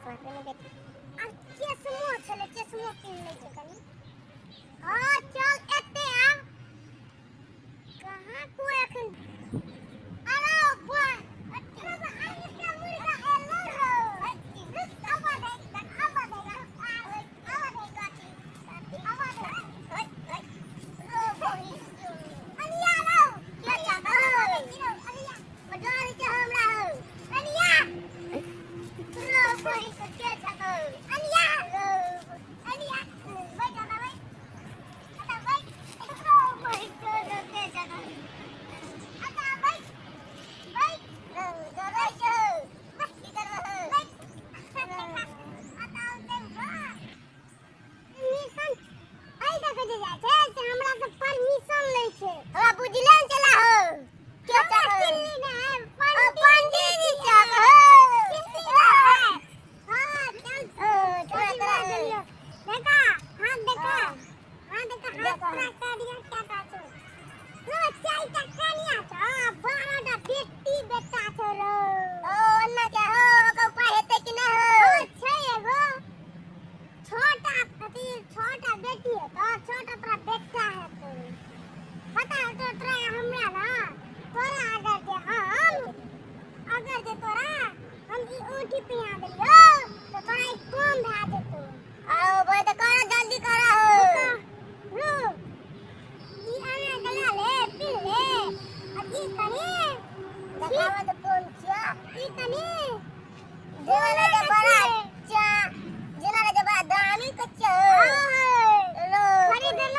चश्मा पहने देख आ चश्मा छले चश्मा किन ले के कनी हां चल एते आ कहां को एखन अरे बॉय अच्छा बा इसका मुर्गा हेलो रो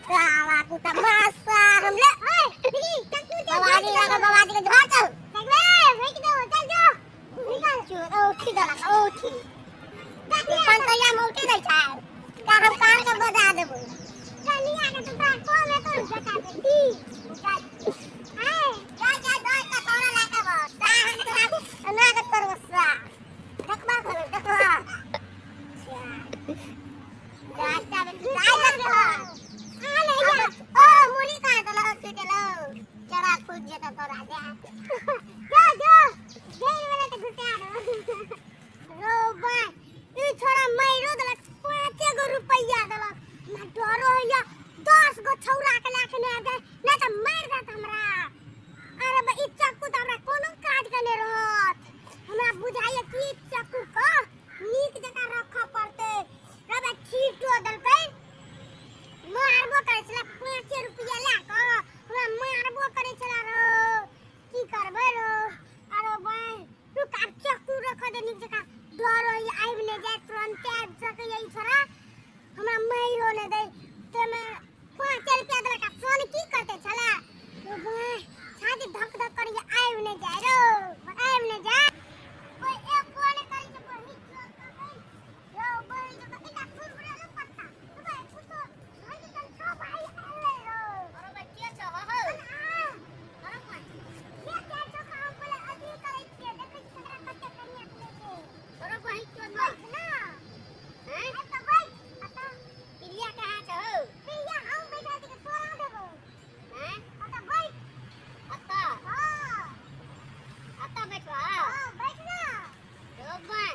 इसका आवा दे तोरा माइरो ने दे ते में 5 रुपया देला का फोन की करते छला ओ भाई छाती धक धक कर आइब ने जाय रो आइब ने जा कोई एक फोन करी के पर हिट रो भाई जो कटा फुरफुरा लो पत्ता तो भाई पुतो भाई तन तो भाई आले रो अरे भाई के छ हो अरे भाई ये क्या तो काम बोले अभी करे छे देखे छकरा कटे करिया ले अरे भाई क्यों ना हैं तो भाई अता पिलिया कहां छ हो पिलिया हम बैठा के तोरा देबो हैं अता भाई अता हां अता बैठवा हां बैठना रो भाई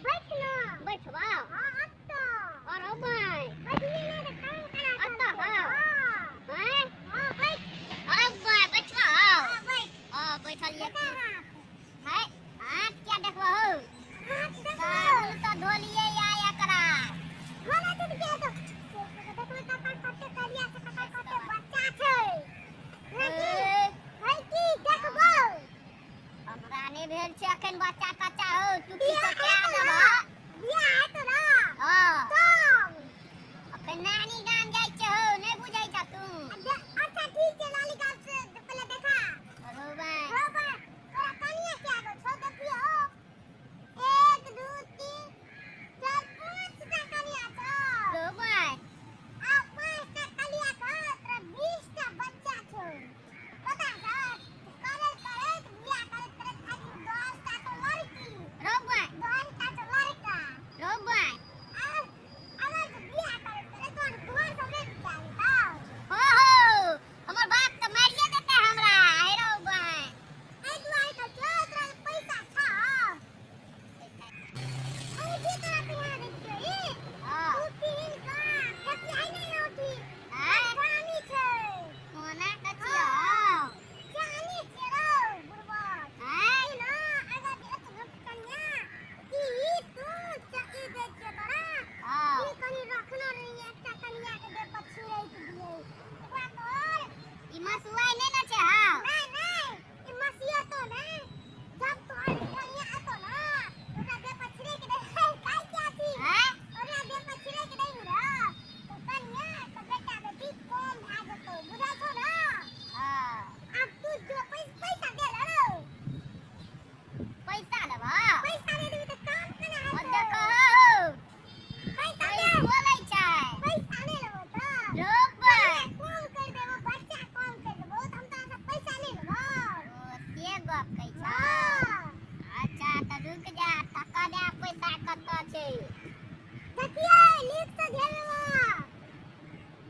बैठना बैठवा हां अता और रो भाई बैठने ने काम करा अता हां हैं हां बैठ अरे भाई बैठवा हां बैठ हां बैठा लिया है हां क्या देखवा हो हां तो ढोलिए आया करा खाना तो के तो देखो कटा कटे करिया से कटा कटे बच्चा छै है की देखबो हमरा ने भेल छै अखन बच्चा कच्चा हो तू की क्या देबा बिया है तोरा हां तो अखन नानी गान जाय छै हो नै बुझै छ तू अच्छा ठीक छै लाली गान से पहले देखा रो भाई तोरा कनिया क्या दो छो देखियो 1 2 3 4 5 टा कनिया छ रो भाई आ 5 टा कनिया छ तोरा 20 टा बच्चा छ पता छ करे बिया करे खाली 10 टा तो लड़की रो भाई 10 टा तो लड़का रो भाई अगर बिया करे तो घर सब ले जाता हो हमर बाप त मारिए देते हमरा हे रो भाई ए दुआई तो तोरा पैसा छ अरे जी तोरा पिया दे छी हां तू पीन का कति आई नहीं होती हां जानी छै कोना कचिया जानी छै रो बुरबा हां ना अगर एत कन्या की तू चकी दे छै तोरा हां ई कनी रखना रही एकटा कन्या के दे पछी रही दिए एकरा तोर ई मसुआई नै न छै हां नहीं ई मसिया तो नहीं जब तोर कन्या आतो ना ओकरा दे पछी के दे काई क्या थी हैं ओकरा दे पछी के दे रा तो कन्या तो बेटा बेटी कम भा जतो बुझा छो ना हां अब तू जो पैसा दे रो पैसा देबा पैसा दे देबी त काम केना हेतै ओ देखो पैसा दे बोलै छै पैसा नै लेबो त रो भाई कम कर देबो बच्चा कम कर देबो त हम त पैसा नै लेबो ओ से गप कहै छ अच्छा त रुक जा टका दे पैसा कत छै देखिए लिख त देबो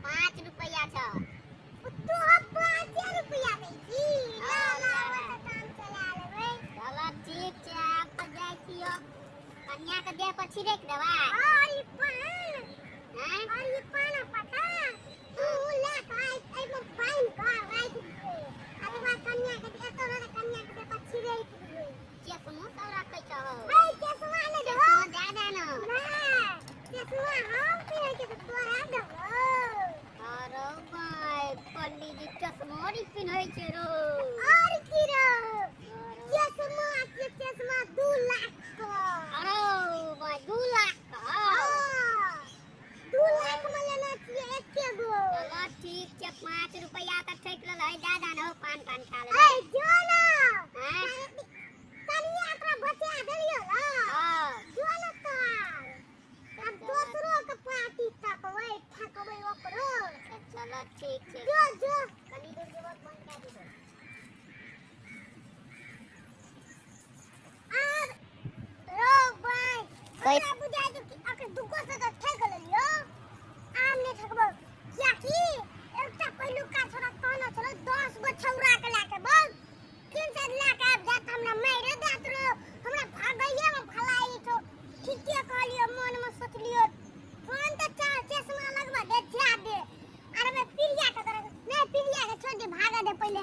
5 रुपया छ तू 5 रुपया दे छी ना काम चला लेबै चला ठीक छै आप त जाय छियो कन्या के दे पछी देख देबा और ई पान हैं और ई पान पता तू ले खाई आई में पान का राख दे अरे बा कन्या के दे तो ना कन्या के दे पछी देख दे चश्मा तो रखै छ हो ए चश्मा ले दे दादा ना चश्मा हम पहन के तोरा देबो अरे भाई पंडित जी चश्मा री पिन्है छै रो और की रो चश्मा 2 लाख का अरे भाई 2 लाख का 2 लाख में लेना चाहिए एके गो चलो ठीक छै 5 रुपया त ठेक ल है दादा न पान खा ले ए जो ना हैं कनिया तोरा बचा देलियो ना हां जो ना तो अब दूसरो के पार्टी तकबै ठकबै ओकरो चलो ठीक छै जो कनी दूर जेबो बंद कर दे कैसे बुझाय जो अके दुगो से तो ठेक लेलियो आम ने ठकबो क्या की एकटा पहिलु का छोरा कहना चलो 10 गो छौरा के लाके बोल 3 से लाके आब जात हमरा मारे दात रो हमरा भागैया में भलाई छो ठीके कहलियो मन में सोचलियो फोन त चश्मा लगवा दे जा दे अरे मैं पिरिया के करे नहीं पिरिया के छोड़ दे भागा दे पहले